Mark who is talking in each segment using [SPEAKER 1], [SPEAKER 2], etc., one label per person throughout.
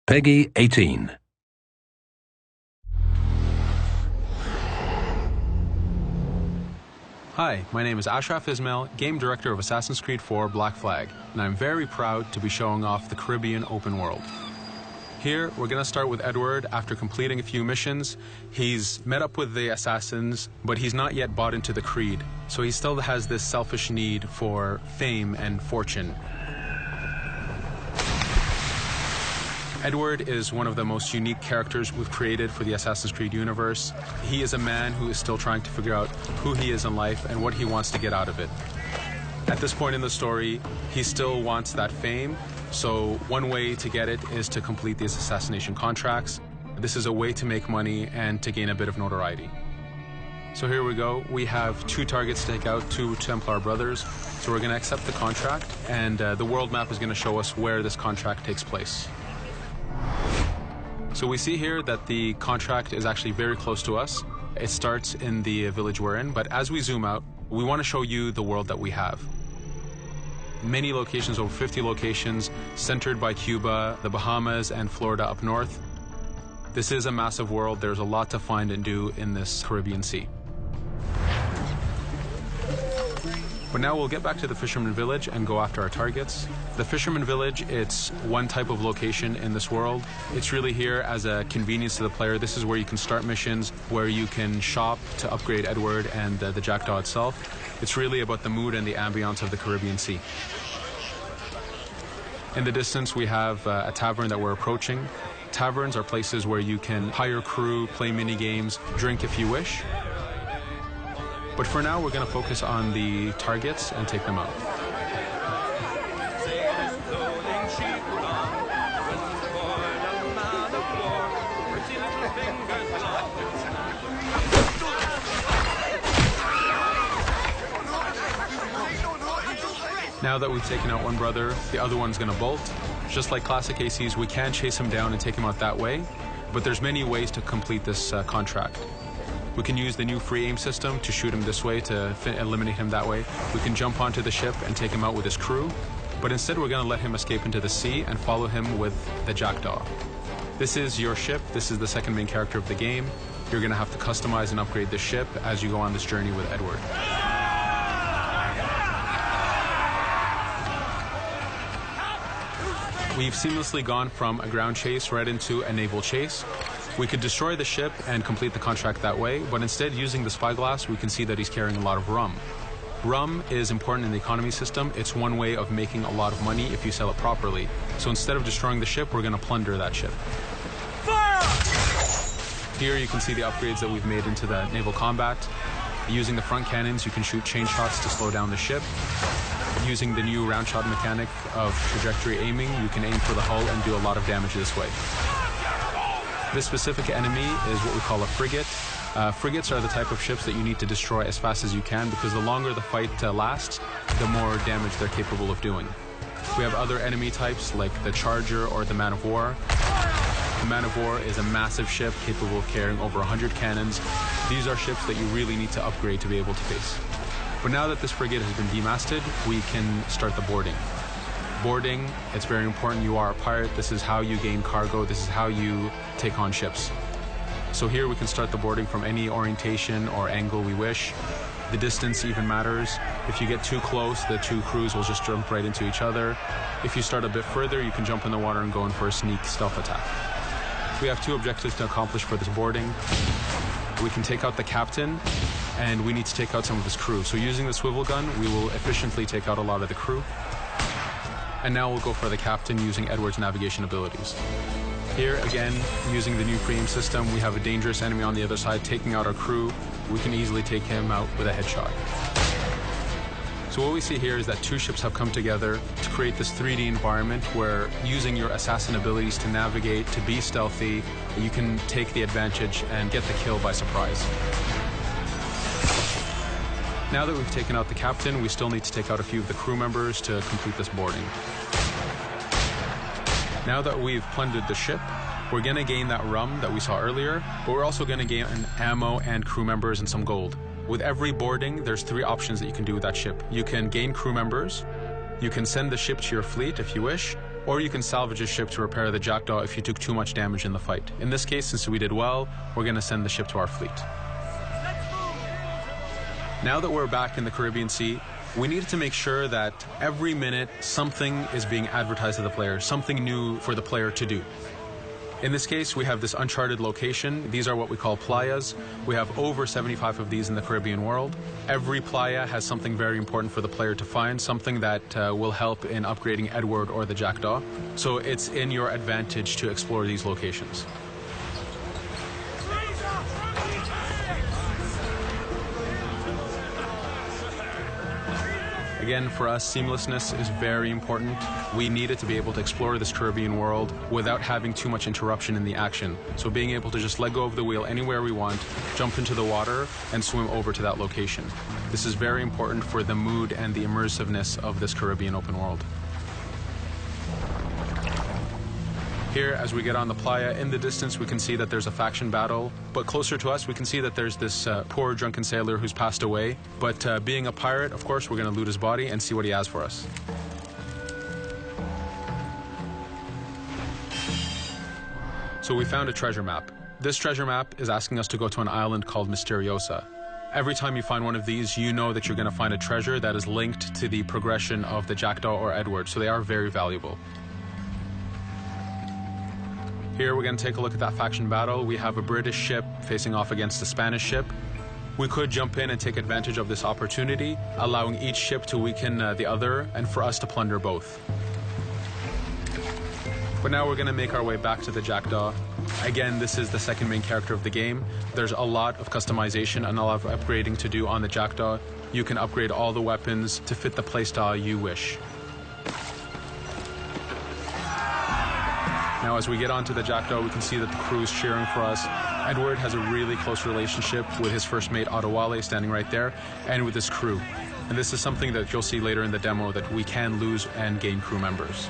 [SPEAKER 1] Peggy 18.
[SPEAKER 2] Hi, my name is Ashraf Ismail, Game Director of Assassin's Creed 4 Black Flag, and I'm very proud to be showing off the Caribbean open world. Here, we're going to start with Edward. After completing a few missions, he's met up with the assassins, but he's not yet bought into the creed, so he still has this selfish need for fame and fortune. Edward is one of the most unique characters we've created for the Assassin's Creed universe. He is a man who is still trying to figure out who he is in life and what he wants to get out of it. At this point in the story, he still wants that fame, so one way to get it is to complete these assassination contracts. This is a way to make money and to gain a bit of notoriety. So here we go. We have 2 targets to take out, 2 Templar brothers. So we're going to accept the contract, and the world map is going to show us where this contract takes place. So we see here that the contract is actually very close to us. It starts in the village we're in, but as we zoom out, we want to show you the world that we have. Many locations, over 50 locations, centered by Cuba, the Bahamas, and Florida up north. This is a massive world. There's a lot to find and do in this Caribbean Sea. But now we'll get back to the Fisherman Village and go after our targets. The Fisherman Village, it's one type of location in this world. It's really here as a convenience to the player. This is where you can start missions, where you can shop to upgrade Edward and the Jackdaw itself. It's really about the mood and the ambiance of the Caribbean Sea. In the distance, we have a tavern that we're approaching. Taverns are places where you can hire crew, play mini games, drink if you wish. But for now, we're going to focus on the targets and take them out. Now that we've taken out one brother, the other one's going to bolt. Just like classic ACs, we can chase him down and take him out that way, but there's many ways to complete this contract. We can use the new free aim system to shoot him this way, to eliminate him that way. We can jump onto the ship and take him out with his crew, but instead we're going to let him escape into the sea and follow him with the Jackdaw. This is your ship. This is the second main character of the game. You're going to have to customize and upgrade the ship as you go on this journey with Edward. We've seamlessly gone from a ground chase right into a naval chase. We could destroy the ship and complete the contract that way, but instead, using the spyglass, we can see that he's carrying a lot of rum. Rum is important in the economy system. It's one way of making a lot of money if you sell it properly. So instead of destroying the ship, we're going to plunder that ship. Fire! Here you can see the upgrades that we've made into the naval combat. Using the front cannons, you can shoot chain shots to slow down the ship. Using the new round shot mechanic of trajectory aiming, you can aim for the hull and do a lot of damage this way. This specific enemy is what we call a frigate. Frigates are the type of ships that you need to destroy as fast as you can, because the longer the fight lasts, the more damage they're capable of doing. We have other enemy types like the Charger or the Man of War. The Man of War is a massive ship capable of carrying over 100 cannons. These are ships that you really need to upgrade to be able to face. But now that this frigate has been demasted, we can start the boarding. Boarding, it's very important. You are a pirate. This is how you gain cargo. This is how you take on ships. So here we can start the boarding from any orientation or angle we wish. The distance even matters. If you get too close, the 2 crews will just jump right into each other. If you start a bit further, you can jump in the water and go in for a sneak stealth attack. We have 2 objectives to accomplish for this boarding. We can take out the captain, and we need to take out some of his crew. So using the swivel gun, we will efficiently take out a lot of the crew. And now we'll go for the captain using Edward's navigation abilities. Here, again, using the new free aim system, we have a dangerous enemy on the other side taking out our crew. We can easily take him out with a headshot. So what we see here is that 2 ships have come together to create this 3D environment where, using your assassin abilities to navigate, to be stealthy, you can take the advantage and get the kill by surprise. Now that we've taken out the captain, we still need to take out a few of the crew members to complete this boarding. Now that we've plundered the ship, we're going to gain that rum that we saw earlier, but we're also going to gain ammo and crew members and some gold. With every boarding, there's 3 options that you can do with that ship. You can gain crew members, you can send the ship to your fleet if you wish, or you can salvage a ship to repair the Jackdaw if you took too much damage in the fight. In this case, since we did well, we're going to send the ship to our fleet. Now that we're back in the Caribbean Sea, we needed to make sure that every minute something is being advertised to the player, something new for the player to do. In this case, we have this uncharted location. These are what we call playas. We have over 75 of these in the Caribbean world. Every playa has something very important for the player to find, something that will help in upgrading Edward or the Jackdaw. So it's in your advantage to explore these locations. Again, for us, seamlessness is very important. We needed to be able to explore this Caribbean world without having too much interruption in the action. So being able to just let go of the wheel anywhere we want, jump into the water, and swim over to that location. This is very important for the mood and the immersiveness of this Caribbean open world. Here, as we get on the playa, in the distance we can see that there's a faction battle, but closer to us we can see that there's this poor drunken sailor who's passed away. But being a pirate, of course, we're going to loot his body and see what he has for us. So we found a treasure map. This treasure map is asking us to go to an island called Misteriosa. Every time you find one of these, you know that you're going to find a treasure that is linked to the progression of the Jackdaw or Edward, so they are very valuable. Here we're going to take a look at that faction battle. We have a British ship facing off against a Spanish ship. We could jump in and take advantage of this opportunity, allowing each ship to weaken the other and for us to plunder both. But now we're going to make our way back to the Jackdaw. Again, this is the second main character of the game. There's a lot of customization and a lot of upgrading to do on the Jackdaw. You can upgrade all the weapons to fit the playstyle you wish. Now, as we get onto the Jackdaw, we can see that the crew is cheering for us. Edward has a really close relationship with his first mate, Adewale, standing right there, and with his crew. And this is something that you'll see later in the demo, that we can lose and gain crew members.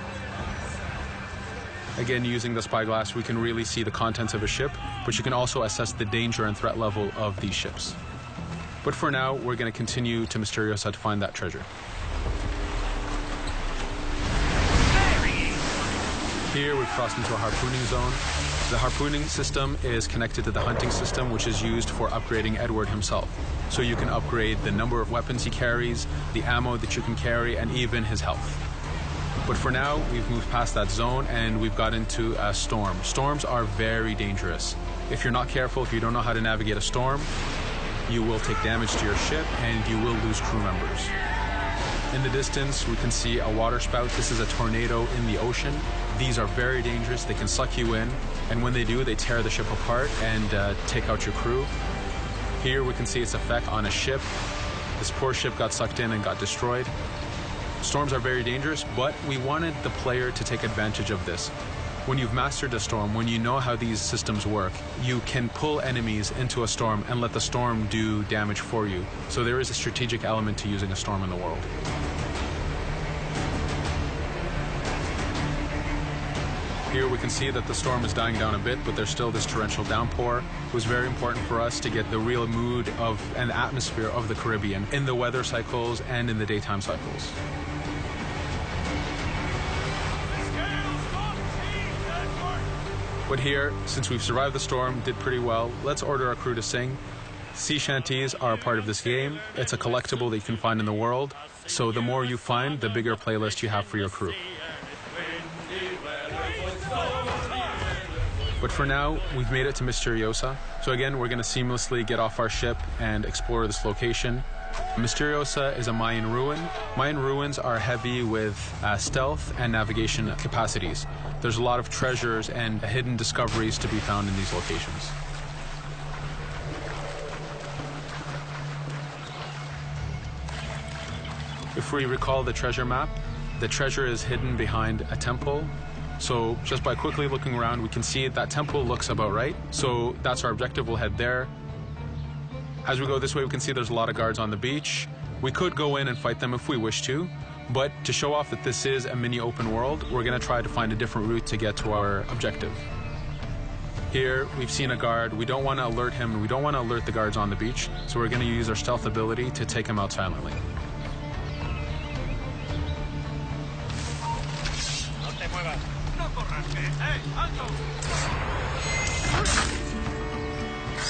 [SPEAKER 2] Again, using the spyglass, we can really see the contents of a ship, but you can also assess the danger and threat level of these ships. But for now, we're going to continue to Misteriosa to find that treasure. Here we've crossed into a harpooning zone. The harpooning system is connected to the hunting system, which is used for upgrading Edward himself. So you can upgrade the number of weapons he carries, the ammo that you can carry, and even his health. But for now, we've moved past that zone and we've got into a storm. Storms are very dangerous. If you're not careful, if you don't know how to navigate a storm, you will take damage to your ship and you will lose crew members. In the distance, we can see a water spout. This is a tornado in the ocean. These are very dangerous. They can suck you in, and when they do, they tear the ship apart and take out your crew. Here we can see its effect on a ship. This poor ship got sucked in and got destroyed. Storms are very dangerous, but we wanted the player to take advantage of this. When you've mastered a storm, when you know how these systems work, you can pull enemies into a storm and let the storm do damage for you. So there is a strategic element to using a storm in the world. Here we can see that the storm is dying down a bit, but there's still this torrential downpour. It was very important for us to get the real mood of and atmosphere of the Caribbean in the weather cycles and in the daytime cycles. But here, since we've survived the storm, did pretty well, let's order our crew to sing. Sea shanties are a part of this game. It's a collectible that you can find in the world. So the more you find, the bigger playlist you have for your crew. But for now, we've made it to Misteriosa. So again, we're going to seamlessly get off our ship and explore this location. Misteriosa is a Mayan ruin. Mayan ruins are heavy with stealth and navigation capacities. There's a lot of treasures and hidden discoveries to be found in these locations. If we recall the treasure map, the treasure is hidden behind a temple. So just by quickly looking around, we can see that temple looks about right. So that's our objective. We'll head there. As we go this way, we can see there's a lot of guards on the beach. We could go in and fight them if we wish to, but to show off that this is a mini open world, we're going to try to find a different route to get to our objective. Here, we've seen a guard. We don't want to alert him. We don't want to alert the guards on the beach, so we're going to use our stealth ability to take him out silently.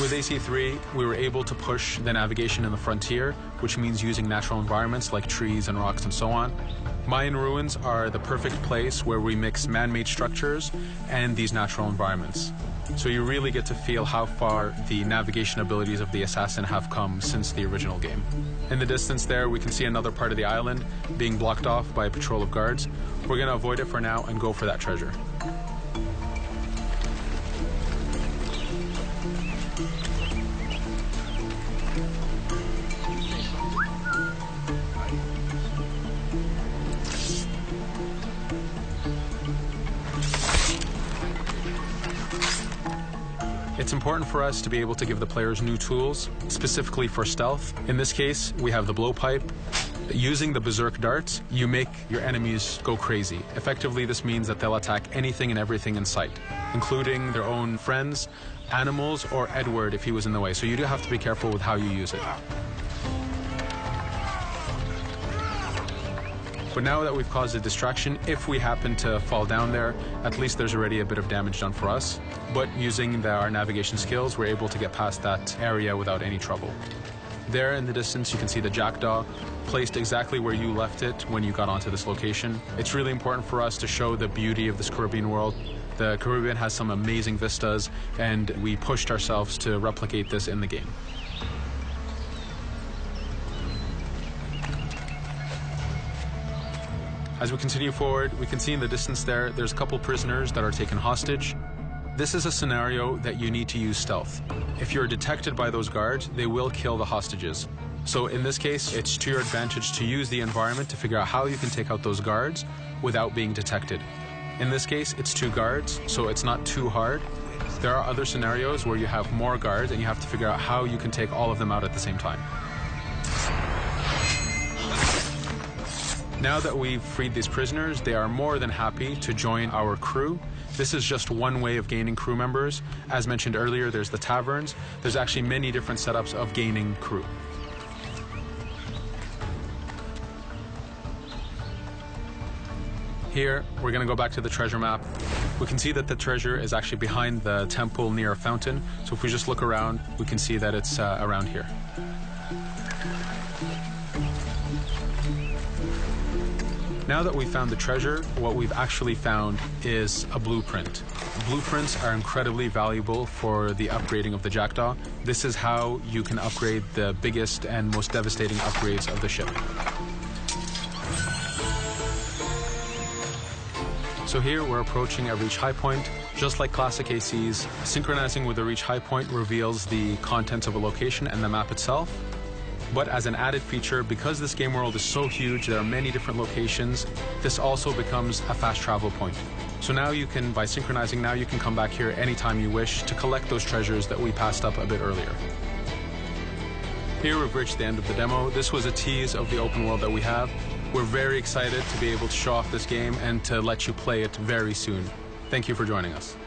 [SPEAKER 2] With AC3, we were able to push the navigation in the frontier, which means using natural environments like trees and rocks and so on. Mayan ruins are the perfect place where we mix man-made structures and these natural environments. So you really get to feel how far the navigation abilities of the assassin have come since the original game. In the distance there, we can see another part of the island being blocked off by a patrol of guards. We're going to avoid it for now and go for that treasure. It's important for us to be able to give the players new tools, specifically for stealth. In this case, we have the blowpipe. Using the berserk darts, you make your enemies go crazy. Effectively, this means that they'll attack anything and everything in sight, including their own friends, animals, or Edward if he was in the way. So you do have to be careful with how you use it. But now that we've caused a distraction, if we happen to fall down there, at least there's already a bit of damage done for us. But using our navigation skills, we're able to get past that area without any trouble. There in the distance, you can see the jackdaw placed exactly where you left it when you got onto this location. It's really important for us to show the beauty of this Caribbean world. The Caribbean has some amazing vistas, and we pushed ourselves to replicate this in the game. As we continue forward, we can see in the distance there's a couple prisoners that are taken hostage. This is a scenario that you need to use stealth. If you're detected by those guards, they will kill the hostages. So in this case, it's to your advantage to use the environment to figure out how you can take out those guards without being detected. In this case, it's 2 guards, so it's not too hard. There are other scenarios where you have more guards and you have to figure out how you can take all of them out at the same time. Now that we've freed these prisoners, they are more than happy to join our crew. This is just one way of gaining crew members. As mentioned earlier, there's the taverns. There's actually many different setups of gaining crew. Here, we're going to go back to the treasure map. We can see that the treasure is actually behind the temple near a fountain. So if we just look around, we can see that it's around here. Now that we've found the treasure, what we've actually found is a blueprint. Blueprints are incredibly valuable for the upgrading of the jackdaw. This is how you can upgrade the biggest and most devastating upgrades of the ship. So here we're approaching a reach high point. Just like classic ACs, synchronizing with the reach high point reveals the contents of a location and the map itself. But as an added feature, because this game world is so huge, there are many different locations, this also becomes a fast travel point. So now you can, by synchronizing, now you can come back here anytime you wish to collect those treasures that we passed up a bit earlier. Here we've reached the end of the demo. This was a tease of the open world that we have. We're very excited to be able to show off this game and to let you play it very soon. Thank you for joining us.